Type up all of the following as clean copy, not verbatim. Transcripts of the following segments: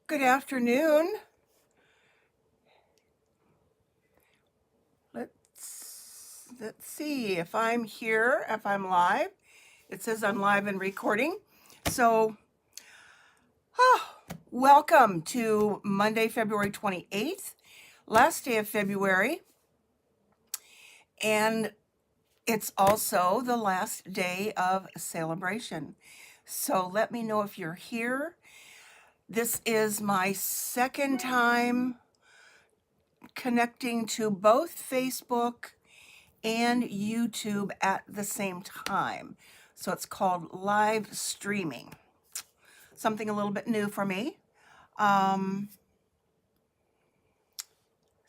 Good afternoon. Let's see if I'm here, if I'm live. It says I'm live and recording. So, welcome to Monday, February 28th, last day of February. And it's also the last day of Sale-a-Bration. So let me know if you're here. This is my second time connecting to both Facebook and YouTube at the same time. So it's called live streaming. Something a little bit new for me.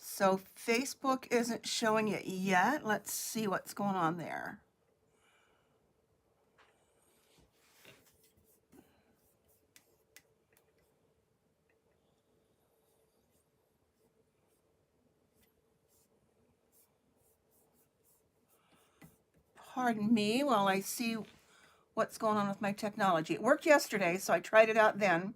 So Facebook isn't showing it yet. Let's see what's going on there. Pardon me while I see what's going on with my technology. It worked yesterday, so I tried it out then.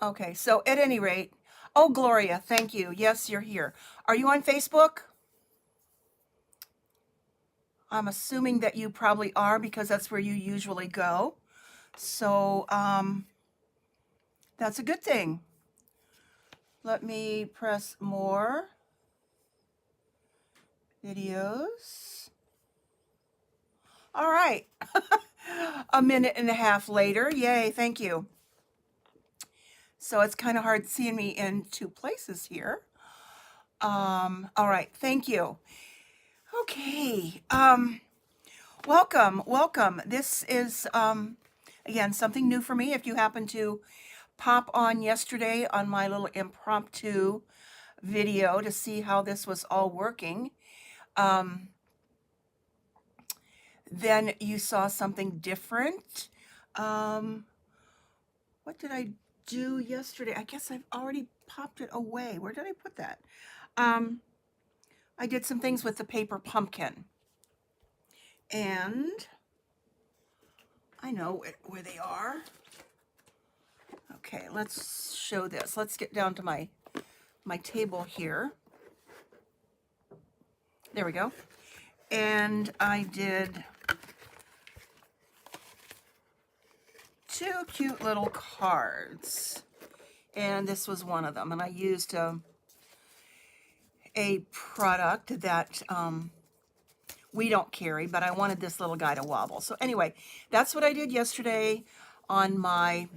Okay, so at any rate, oh, Gloria, thank you. Yes, you're here. Are you on Facebook? I'm assuming that you probably are because that's where you usually go. So that's a good thing. Let me press more videos. All right. A minute and a half later. Yay, thank you. So it's kind of hard seeing me in two places here. All right, thank you. Okay. Welcome. This is again something new for me. If you happen to pop on yesterday on my little impromptu video to see how this was all working, then you saw something different. What did I do yesterday? I guess I've already popped it away. Where did I put that? I did some things with the paper pumpkin. And I know where they are. Okay, let's show this. Let's get down to my table here. There we go. And I did two cute little cards. And this was one of them. And I used a product that we don't carry, but I wanted this little guy to wobble. So anyway, that's what I did yesterday on my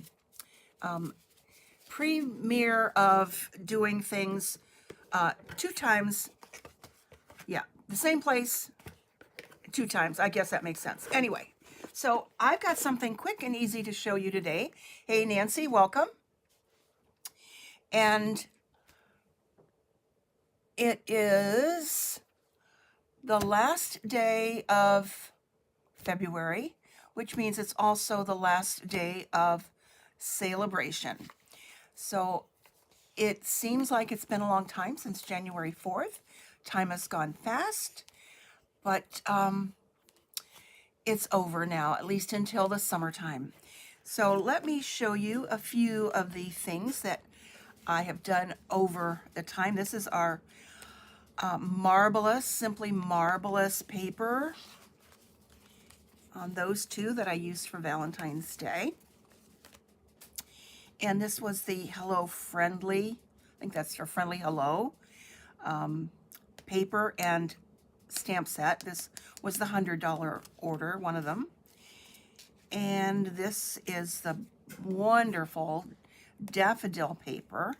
premiere of doing things 2 times. Yeah, the same place 2 times. I guess that makes sense. Anyway, so I've got something quick and easy to show you today. Hey, Nancy, welcome. And it is the last day of February, which means it's also the last day of Sale-a-Bration. So it seems like it's been a long time since January 4th. Time has gone fast, but it's over now, at least until the summertime. So let me show you a few of the things that I have done over the time. This is our marvelous, simply marvelous paper on those two that I used for Valentine's Day. And this was the Hello Friendly, I think that's for Friendly Hello, paper and stamp set. This was the $100 order, one of them. And this is the wonderful daffodil paper.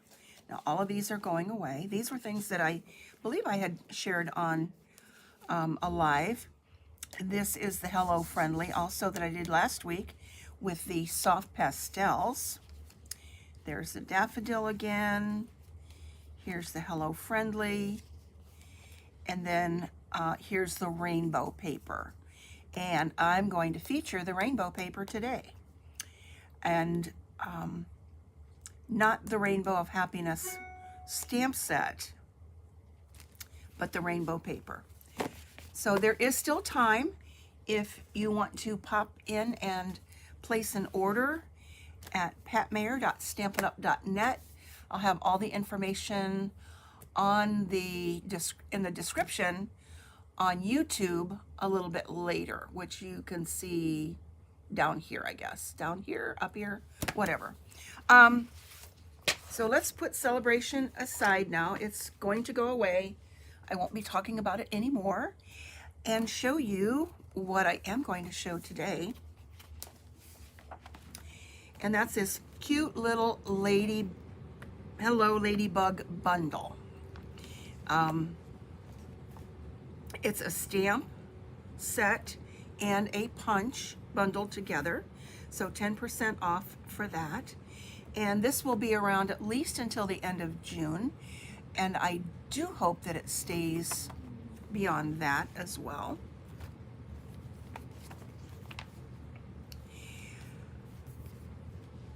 Now all of these are going away. These were things that I believe I had shared on a live. This is the Hello Friendly also that I did last week with the soft pastels. There's the daffodil again. Here's the Hello Friendly. And then here's the rainbow paper. And I'm going to feature the rainbow paper today. And not the Rainbow of Happiness stamp set, but the rainbow paper. So there is still time if you want to pop in and place an order. at patmayer.stampin'up.net. I'll have all the information on in the description on YouTube a little bit later, which you can see down here, I guess. Down here, up here, whatever. So let's put Sale-a-Bration aside now. It's going to go away. I won't be talking about it anymore, and show you what I am going to show today. And that's this cute little Hello Ladybug Bundle. It's a stamp set and a punch bundled together, so 10% off for that. And this will be around at least until the end of June, and I do hope that it stays beyond that as well.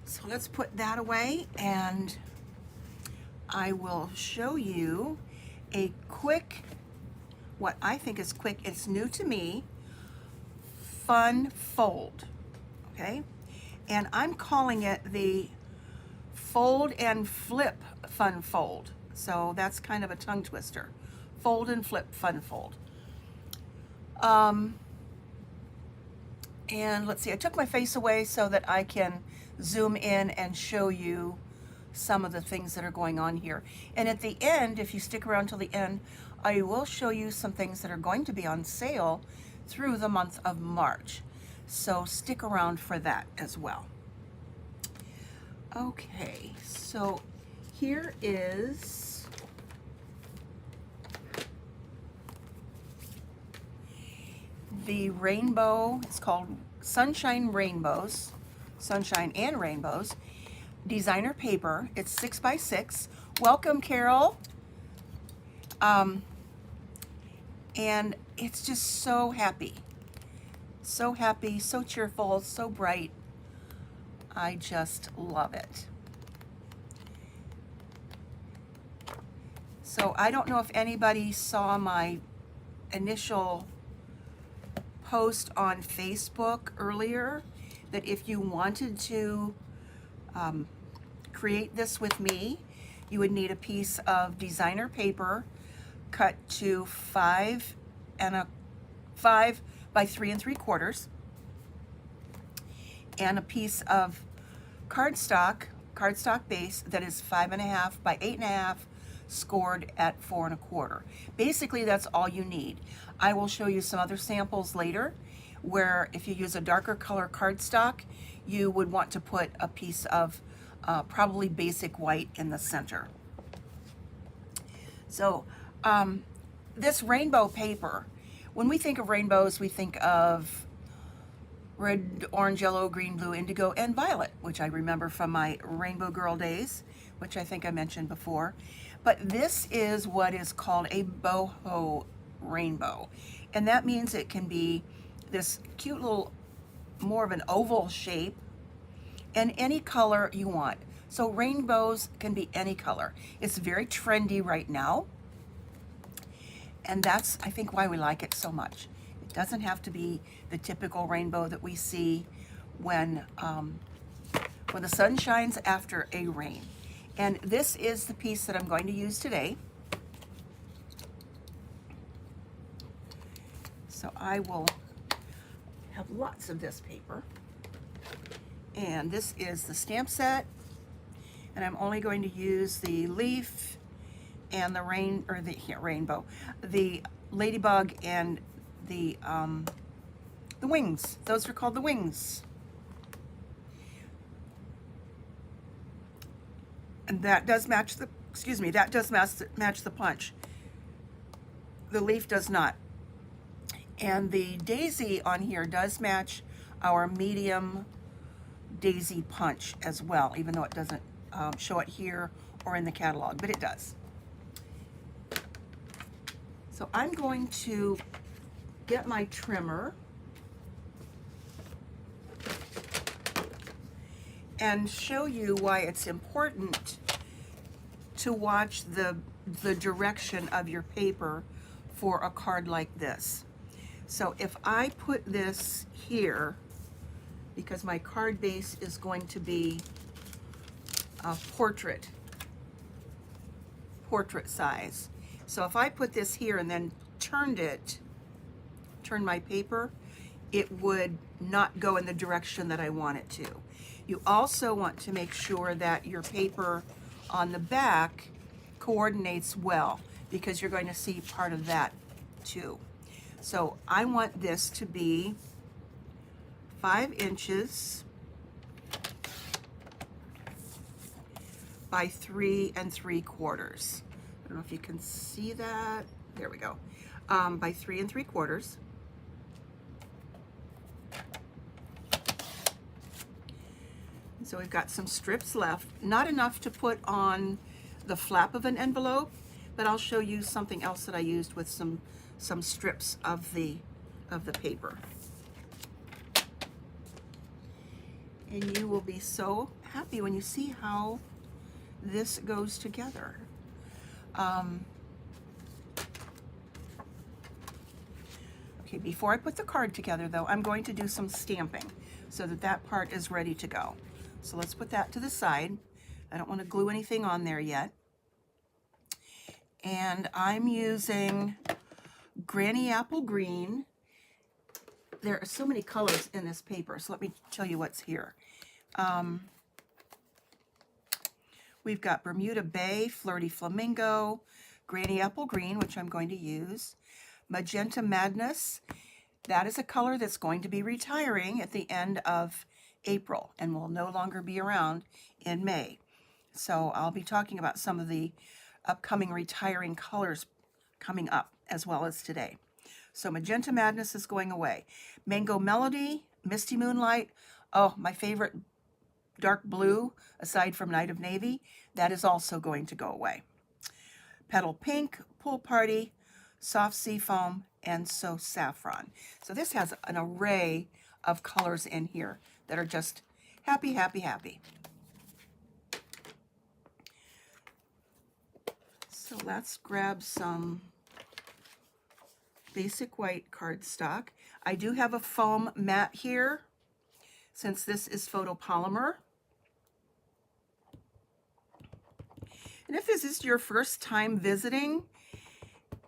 So let's put that away, and I will show you a quick, what I think is quick, it's new to me, fun fold, okay? And I'm calling it the fold and flip fun fold. So that's kind of a tongue twister. Fold and flip fun fold. And let's see, I took my face away so that I can zoom in and show you some of the things that are going on here. And at the end, if you stick around till the end, I will show you some things that are going to be on sale through the month of March. So stick around for that as well. Okay, so here is the rainbow. It's called Sunshine Rainbows, Sunshine and Rainbows, designer paper. It's 6x6. Welcome, Carol. And it's just so happy, so cheerful, so bright. I just love it. So I don't know if anybody saw my initial post on Facebook earlier, that if you wanted to create this with me, you would need a piece of designer paper cut to 5 by 3 3/4, and a piece of cardstock base that is 5.5 by 8.5, scored at 4 1/4. Basically, that's all you need. I will show you some other samples later where if you use a darker color cardstock, you would want to put a piece of probably basic white in the center. So this rainbow paper, when we think of rainbows, we think of red, orange, yellow, green, blue, indigo, and violet, which I remember from my Rainbow Girl days, which I think I mentioned before. But this is what is called a Boho Rainbow. And that means it can be this cute little, more of an oval shape, and any color you want. So rainbows can be any color. It's very trendy right now. And that's, I think, why we like it so much. It doesn't have to be the typical rainbow that we see when the sun shines after a rain. And this is the piece that I'm going to use today. So I will have lots of this paper. And this is the stamp set. And I'm only going to use the leaf and the rainbow, the ladybug, and the wings. Those are called the wings. And that does match the, that does match the punch. The leaf does not. And the daisy on here does match our medium daisy punch as well, even though it doesn't show it here or in the catalog, but it does. So I'm going to get my trimmer and show you why it's important to watch the direction of your paper for a card like this. So if I put this here, because my card base is going to be a portrait size. So if I put this here and then turned my paper, it would not go in the direction that I want it to. You also want to make sure that your paper on the back coordinates well, because you're going to see part of that too. So I want this to be 5 inches by 3 3/4. I don't know if you can see that. There we go. By 3 3/4. So we've got some strips left, not enough to put on the flap of an envelope, but I'll show you something else that I used with some strips of the paper. And you will be so happy when you see how this goes together. Okay, before I put the card together though, I'm going to do some stamping so that that part is ready to go. So let's put that to the side. I don't want to glue anything on there yet. And I'm using Granny Apple Green. There are so many colors in this paper, so let me tell you what's here. We've got Bermuda Bay, Flirty Flamingo, Granny Apple Green, which I'm going to use, Magenta Madness. That is a color that's going to be retiring at the end of April and will no longer be around in May. So I'll be talking about some of the upcoming retiring colors coming up as well as today. So Magenta Madness is going away. Mango Melody, Misty Moonlight, oh, my favorite dark blue, aside from Night of Navy, that is also going to go away. Petal Pink, Pool Party, Soft Sea Foam, and So Saffron. So this has an array of colors in here that are just happy, happy, happy. So let's grab some basic white cardstock. I do have a foam mat here, since this is photopolymer. And if this is your first time visiting,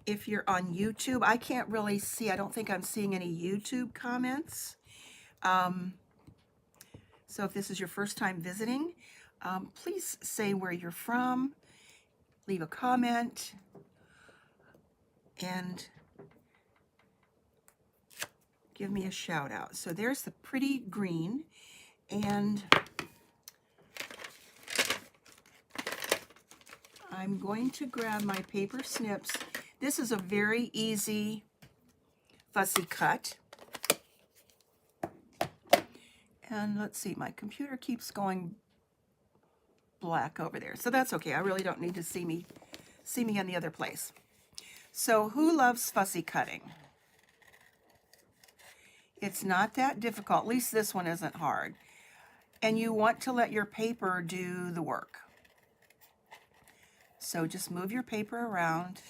if you're on YouTube, I can't really see, I don't think I'm seeing any YouTube comments. So if this is your first time visiting, please say where you're from, leave a comment, and give me a shout out. So there's the pretty green, and I'm going to grab my paper snips. This is a very easy fussy cut. And let's see, my computer keeps going black over there. So that's okay. I really don't need to see me in the other place. So who loves fussy cutting? It's not that difficult. At least this one isn't hard. And you want to let your paper do the work. So just move your paper around.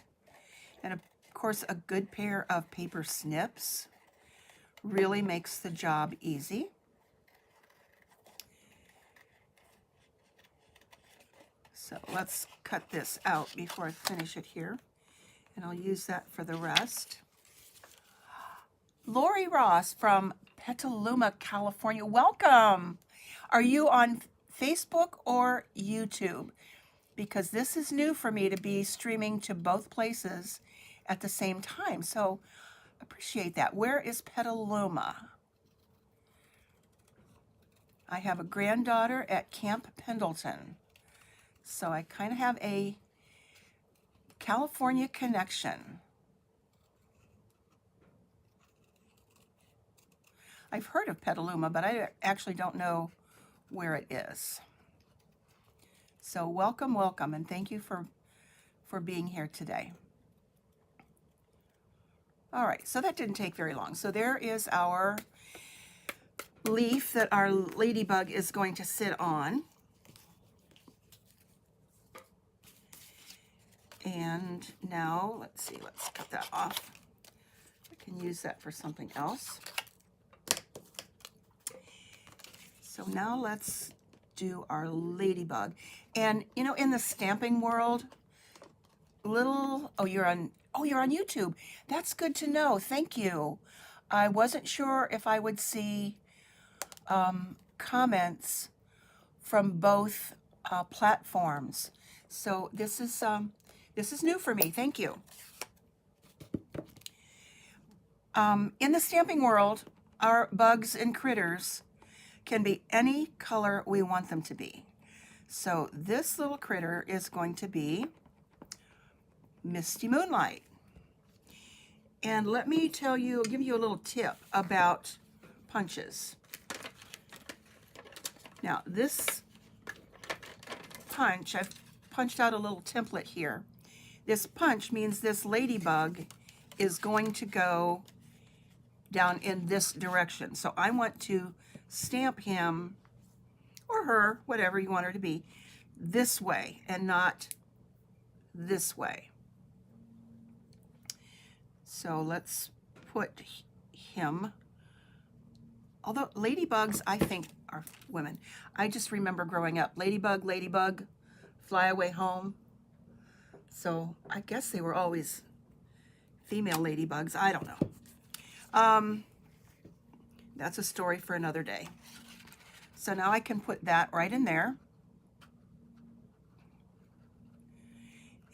And of course, a good pair of paper snips really makes the job easy. So let's cut this out before I finish it here. And I'll use that for the rest. Lori Ross from Petaluma, California. Welcome. Are you on Facebook or YouTube? Because this is new for me to be streaming to both places at the same time. So appreciate that. Where is Petaluma? I have a granddaughter at Camp Pendleton. So I kind of have a California connection. I've heard of Petaluma, but I actually don't know where it is. So welcome, welcome, and thank you for being here today. All right, so that didn't take very long. So there is our leaf that our ladybug is going to sit on. And now, let's see, let's cut that off. I can use that for something else. So now let's do our ladybug. And you know, in the stamping world, oh, you're on YouTube. That's good to know. Thank you. I wasn't sure if I would see comments from both platforms. So this is new for me. Thank you. In the stamping world, our bugs and critters can be any color we want them to be. So this little critter is going to be Misty Moonlight. And let me give you a little tip about punches. Now this punch, I've punched out a little template here. This punch means this ladybug is going to go down in this direction. So I want to stamp him or her, whatever you want her to be, this way and not this way. So let's put him, although ladybugs I think are women. I just remember growing up, ladybug, ladybug, fly away home. So I guess they were always female ladybugs. I don't know. That's a story for another day. So now I can put that right in there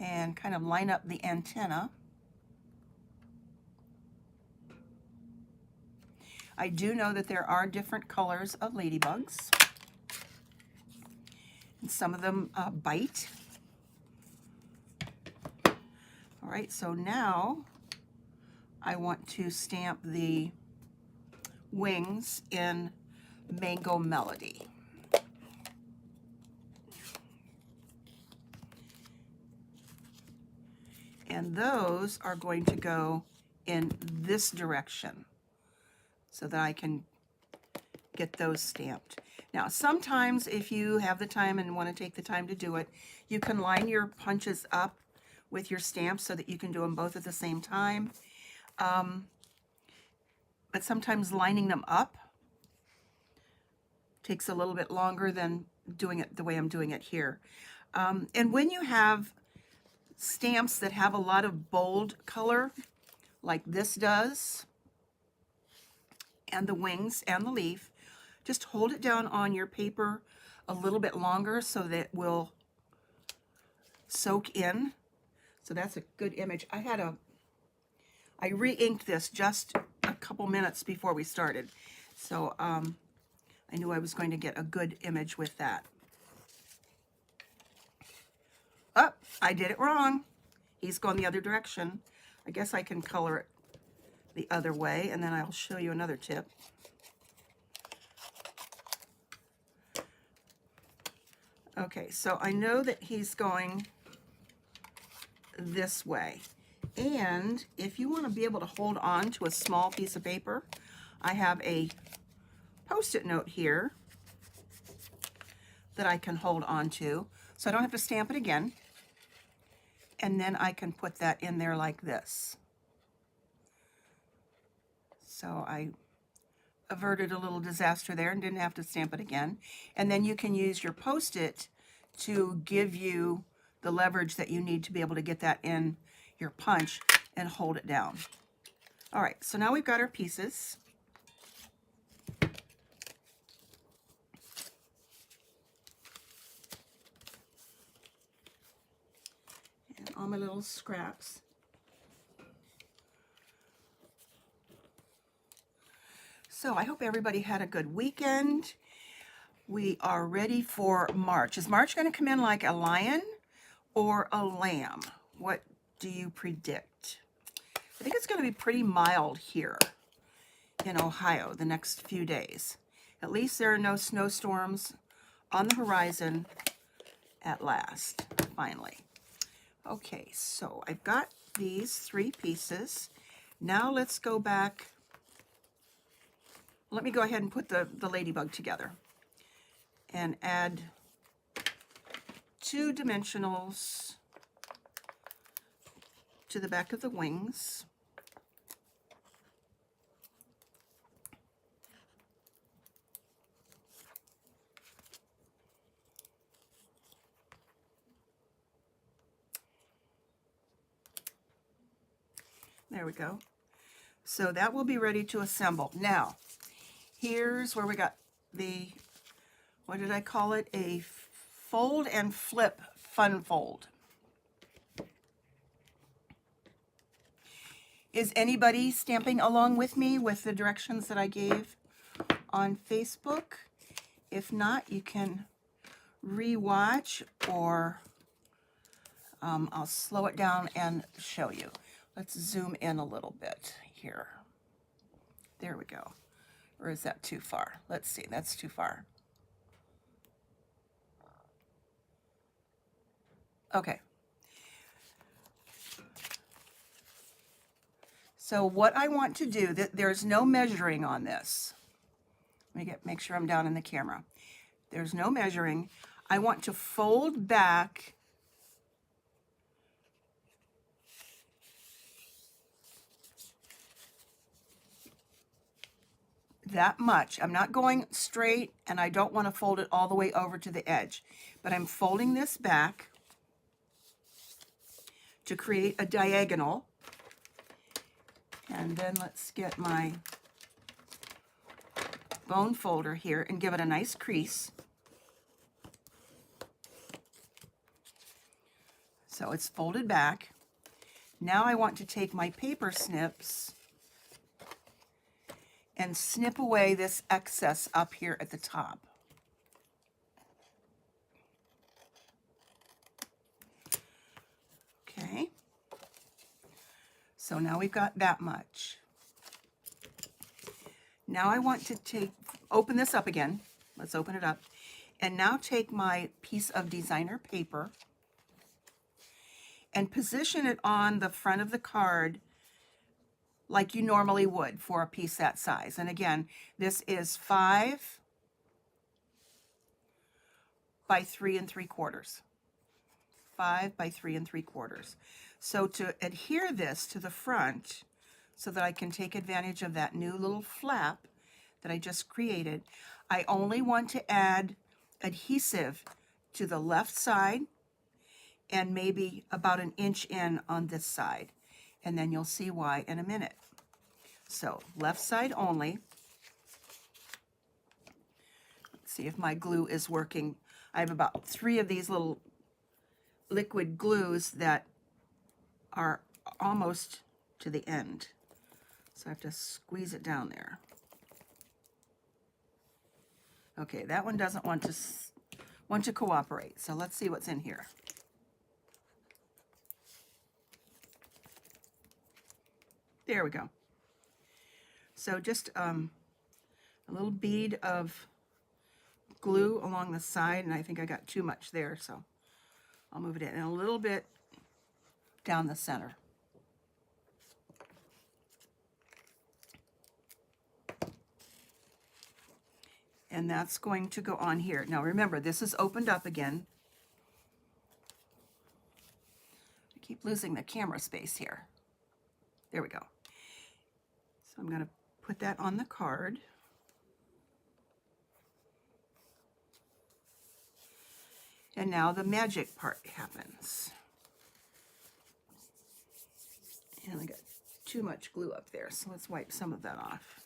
and kind of line up the antenna. I do know that there are different colors of ladybugs, and some of them bite. All right, so now I want to stamp the wings in Mango Melody. And those are going to go in this direction so that I can get those stamped. Now, sometimes if you have the time and want to take the time to do it, you can line your punches up with your stamps so that you can do them both at the same time. But sometimes lining them up takes a little bit longer than doing it the way I'm doing it here. And when you have stamps that have a lot of bold color, like this does, and the wings and the leaf, just hold it down on your paper a little bit longer so that it will soak in. So that's a good image. I re-inked this just a couple minutes before we started. So I knew I was going to get a good image with that. Oh, I did it wrong. He's gone the other direction. I guess I can color it the other way, and then I'll show you another tip. Okay, so I know that he's going this way. And if you want to be able to hold on to a small piece of paper, I have a Post-it note here that I can hold on to, so I don't have to stamp it again. And then I can put that in there like this. So I averted a little disaster there and didn't have to stamp it again. And then you can use your Post-it to give you the leverage that you need to be able to get that in your punch and hold it down. All right, so now we've got our pieces. And all my little scraps. So I hope everybody had a good weekend. We are ready for March. Is March going to come in like a lion or a lamb? What do you predict? I think it's going to be pretty mild here in Ohio the next few days. At least there are no snowstorms on the horizon at last, finally. Okay, so I've got these 3 pieces. Now let's go back. Let me go ahead and put the ladybug together and add 2 dimensionals to the back of the wings. There we go. So that will be ready to assemble. Now, here's where we got the, what did I call it? A fold and flip fun fold. Is anybody stamping along with me with the directions that I gave on Facebook? If not, you can re-watch, or I'll slow it down and show you. Let's zoom in a little bit here. There we go. Or is that too far? Let's see, that's too far. Okay. So what I want to do, there's no measuring on this. Let me make sure I'm down in the camera. There's no measuring. I want to fold back that much. I'm not going straight, and I don't want to fold it all the way over to the edge, but I'm folding this back to create a diagonal. And then let's get my bone folder here and give it a nice crease. So it's folded back. Now I want to take my paper snips and snip away this excess up here at the top. Okay. So now we've got that much. Now I want to open this up again. Let's open it up. And now take my piece of designer paper and position it on the front of the card like you normally would for a piece that size. And again, this is 5 by 3 3/4. 5 by 3 3/4. So to adhere this to the front so that I can take advantage of that new little flap that I just created, I only want to add adhesive to the left side and maybe about 1 inch in on this side. And then you'll see why in a minute. So left side only. Let's see if my glue is working. I have about 3 of these little liquid glues that are almost to the end. So I have to squeeze it down there. Okay, that one doesn't want to cooperate. So let's see what's in here. There we go. So just a little bead of glue along the side, and I think I got too much there, so I'll move it in, and a little bit down the center. And that's going to go on here. Now remember, this is opened up again. I keep losing the camera space here. There we go. So I'm going to put that on the card. And now the magic part happens. And I got too much glue up there, so let's wipe some of that off.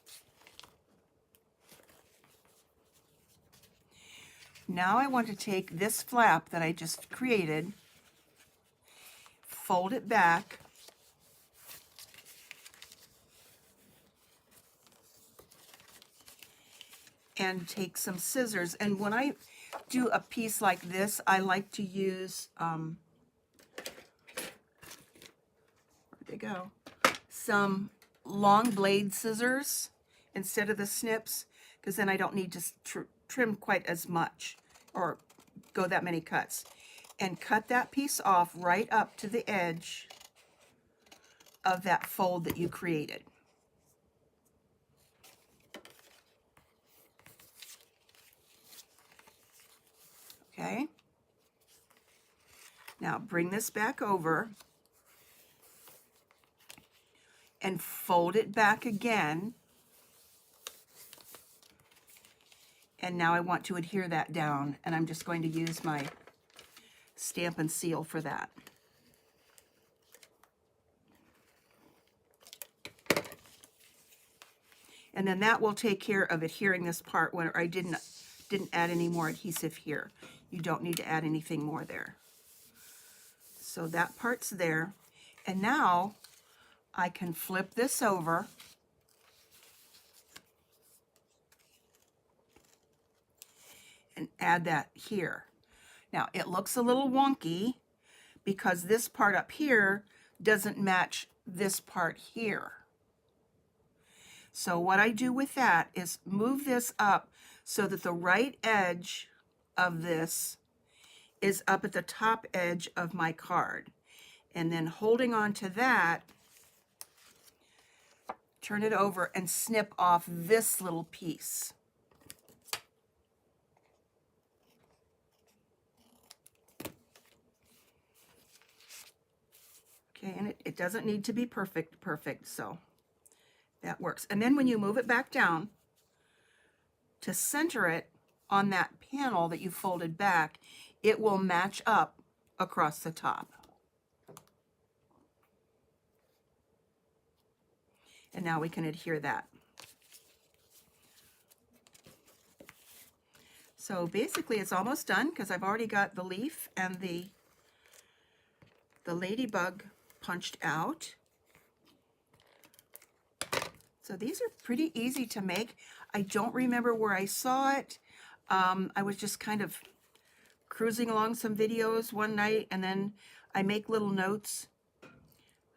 Now I want to take this flap that I just created, fold it back, and take some scissors. And when I do a piece like this, I like to use, where'd they go? Some long blade scissors instead of the snips, because then I don't need to trim quite as much or go that many cuts. And cut that piece off right up to the edge of that fold that you created. Okay. Now bring this back over and fold it back again. And now I want to adhere that down, and I'm just going to use my stamp and seal for that. And then that will take care of adhering this part when I didn't add any more adhesive here. You don't need to add anything more there. So that part's there. And now I can flip this over and add that here. Now it looks a little wonky because this part up here doesn't match this part here. So what I do with that is move this up so that the right edge of this is up at the top edge of my card. And then holding on to that, turn it over and snip off this little piece. Okay, and it doesn't need to be perfect, so that works. And then when you move it back down to center it on that panel that you folded back, it will match up across the top. And now we can adhere that. So basically it's almost done because I've already got the leaf and the ladybug punched out. So these are pretty easy to make. I don't remember where I saw it. I was just kind of cruising along some videos one night, and then I make little notes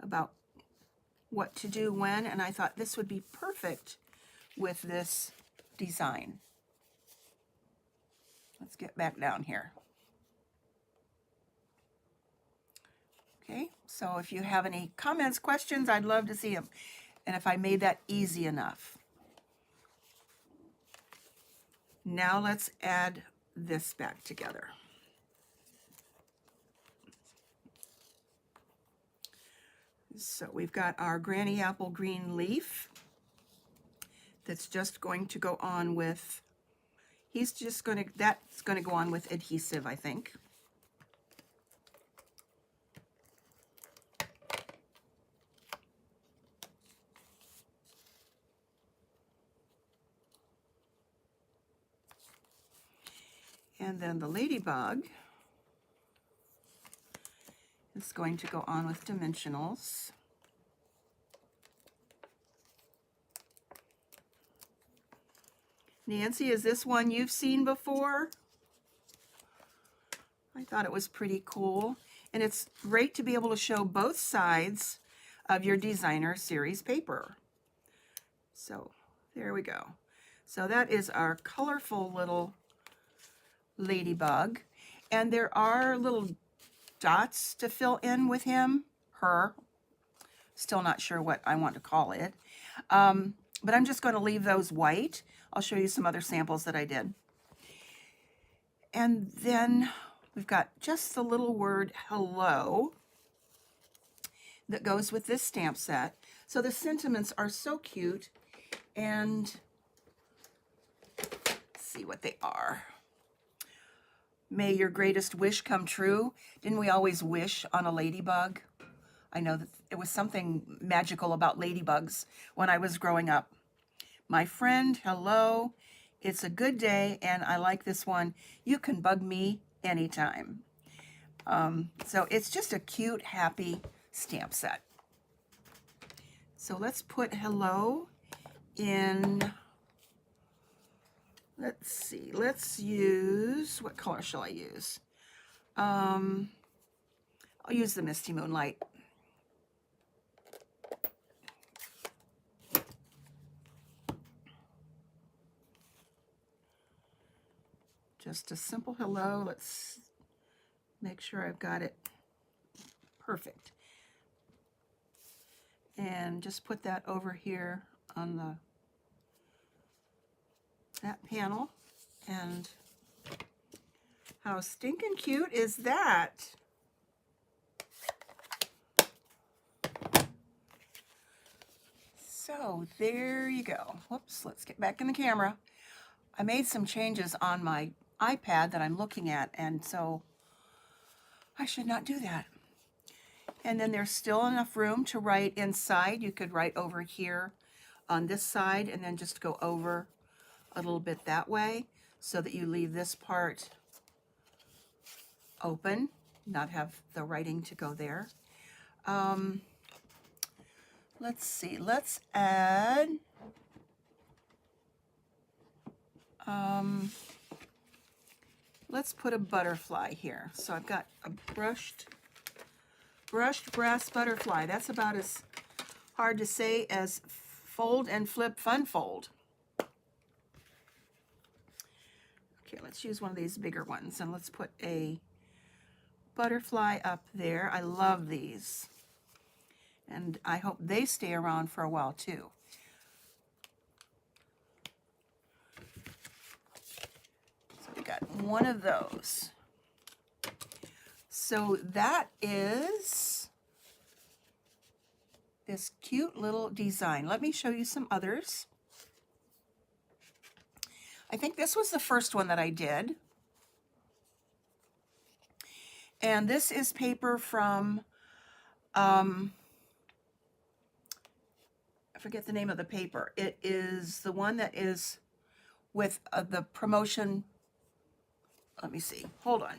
about what to do when, and I thought this would be perfect with this design. Let's get back down here. Okay, so if you have any comments, questions, I'd love to see them. And if I made that easy enough. Now let's add this back together. So we've got our granny apple green leaf that's just going to go on with, that's going to go on with adhesive, I think. And then the ladybug is going to go on with dimensionals. Nancy, is this one you've seen before? I thought it was pretty cool. And it's great to be able to show both sides of your designer series paper. So there we go. So that is our colorful little ladybug. And there are little dots to fill in with him, her. Still not sure what I want to call it. But I'm just going to leave those white. I'll show you some other samples that I did. And then we've got just the little word hello that goes with this stamp set. So the sentiments are so cute. And let's see what they are. May your greatest wish come true. Didn't we always wish on a ladybug? I know that it was something magical about ladybugs when I was growing up. My friend, hello. It's a good day, and I like this one. You can bug me anytime. So it's just a cute, happy stamp set. So let's put hello in. Let's see, let's use, what color shall I use? I'll use the Misty Moonlight. Just a simple hello. Let's make sure I've got it perfect. And just put that over here on that panel. And how stinking cute is that? So there you go. Whoops, let's get back in the camera. I made some changes on my iPad that I'm looking at, and so I should not do that. And then there's still enough room to write inside. You could write over here on this side and then just go over a little bit that way so that you leave this part open, not have the writing to go there. Let's see, let's add let's put a butterfly here. So I've got a brushed brass butterfly. That's about as hard to say as fold and flip fun fold. Okay, let's use one of these bigger ones and let's put a butterfly up there. I love these. And I hope they stay around for a while too. So we got one of those. So that is this cute little design. Let me show you some others. I think this was the first one that I did. And this is paper from, I forget the name of the paper. It is the one that is with the promotion. Let me see. Hold on.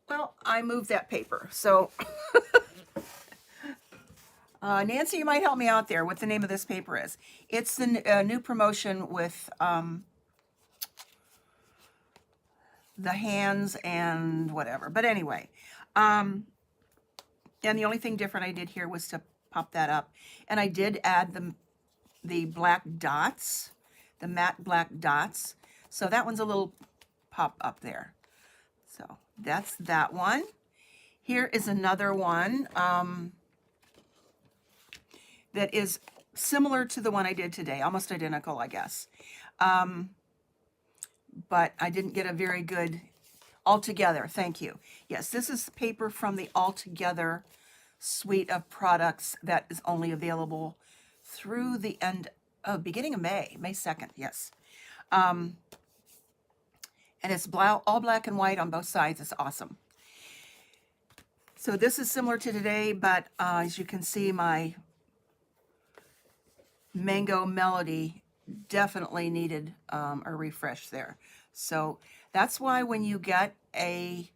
Well, I moved that paper. So Nancy, you might help me out there what the name of this paper is. It's the new promotion with the hands and whatever. But anyway, and the only thing different I did here was to pop that up. And I did add the black dots, the matte black dots. So that one's a little pop up there. So that's that one. Here is another one that is similar to the one I did today, almost identical, I guess. But I didn't get a very good Altogether. Thank you. Yes, this is paper from the Altogether suite of products that is only available through the beginning of May 2nd. Yes. And it's all black and white on both sides. It's awesome. So this is similar to today, but as you can see, my Mango Melody definitely needed a refresh there. So that's why when you get an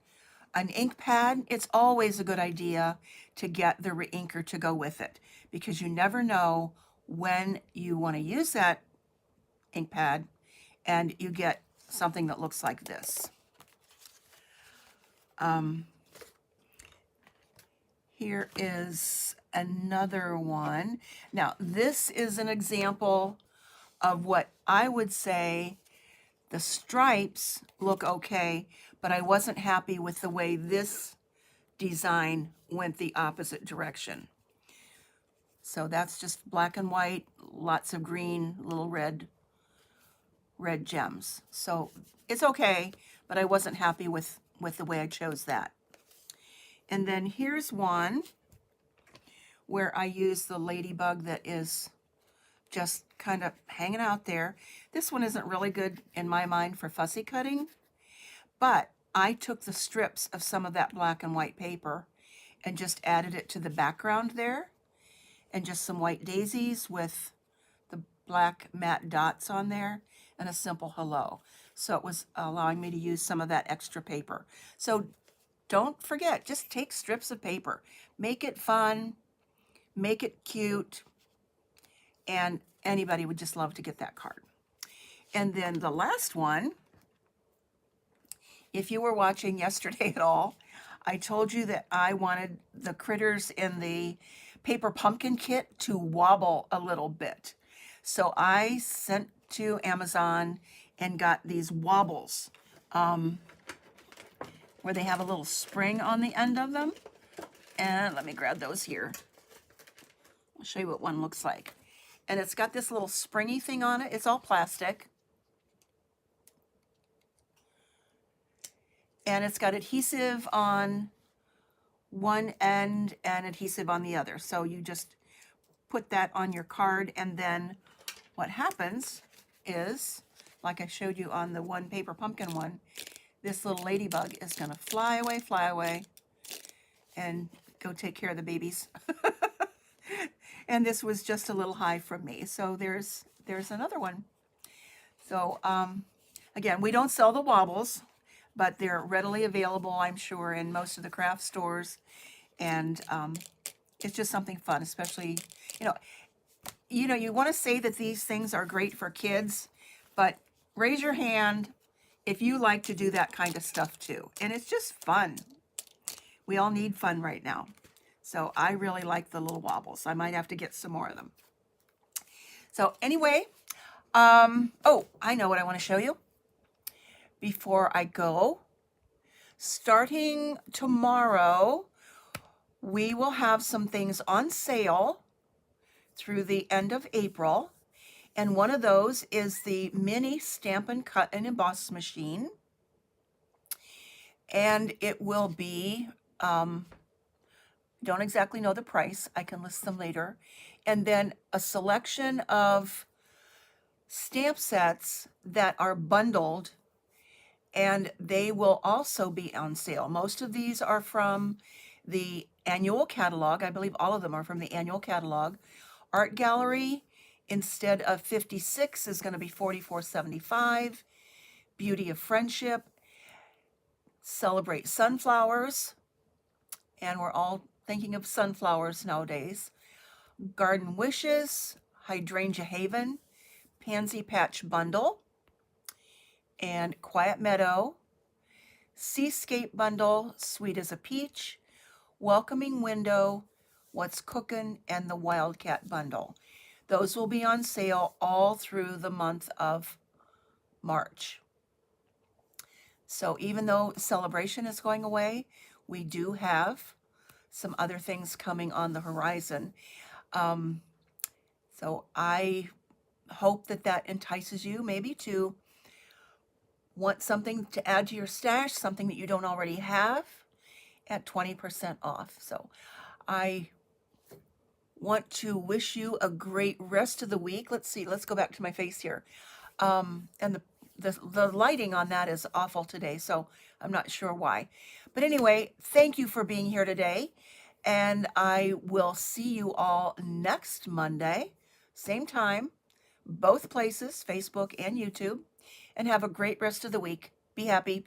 ink pad, it's always a good idea to get the re-inker to go with it, because you never know when you want to use that ink pad and you get something that looks like this. Here is another one. Now, this is an example of what I would say the stripes look okay, but I wasn't happy with the way this design went the opposite direction. So that's just black and white, lots of green, little red gems. So it's okay, but I wasn't happy with the way I chose that. And then here's one where I use the ladybug that is just kind of hanging out there. This one isn't really good in my mind for fussy cutting, but I took the strips of some of that black and white paper and just added it to the background there, and just some white daisies with the black matte dots on there and a simple hello. So it was allowing me to use some of that extra paper. So don't forget, just take strips of paper, make it fun, make it cute, and anybody would just love to get that card. And then the last one, if you were watching yesterday at all, I told you that I wanted the critters in the paper pumpkin kit to wobble a little bit. So I sent to Amazon and got these wobbles where they have a little spring on the end of them. And let me grab those here. I'll show you what one looks like. And it's got this little springy thing on it. It's all plastic. And it's got adhesive on one end and adhesive on the other. So you just put that on your card, and then what happens is, like I showed you on the one paper pumpkin one, this little ladybug is going to fly away, and go take care of the babies. And this was just a little high from me. So there's another one. So again, we don't sell the wobbles, but they're readily available, I'm sure, in most of the craft stores. And it's just something fun, especially, you know, you want to say that these things are great for kids, but raise your hand if you like to do that kind of stuff too. And it's just fun. We all need fun right now. So I really like the little wobbles. I might have to get some more of them. So anyway, oh, I know what I want to show you before I go. Starting tomorrow, we will have some things on sale through the end of April. And one of those is the mini Stamp and Cut and Emboss machine. And it will be, don't exactly know the price. I can list them later. And then a selection of stamp sets that are bundled, and they will also be on sale. Most of these are from the annual catalog. I believe all of them are from the annual catalog. Art Gallery, instead of $56, is going to be $44.75. Beauty of Friendship, Celebrate Sunflowers, and we're all thinking of sunflowers nowadays. Garden Wishes, Hydrangea Haven, Pansy Patch Bundle, and Quiet Meadow, Seascape Bundle, Sweet as a Peach, Welcoming Window, What's Cookin', and the Wildcat Bundle. Those will be on sale all through the month of March. So even though Sale-a-Bration is going away, we do have some other things coming on the horizon. So I hope that entices you maybe to want something to add to your stash, something that you don't already have at 20% off. So I want to wish you a great rest of the week. Let's see, let's go back to my face here. And the lighting on that is awful today, so I'm not sure why. But anyway, thank you for being here today. And I will see you all next Monday, same time, both places, Facebook and YouTube. And have a great rest of the week. Be happy.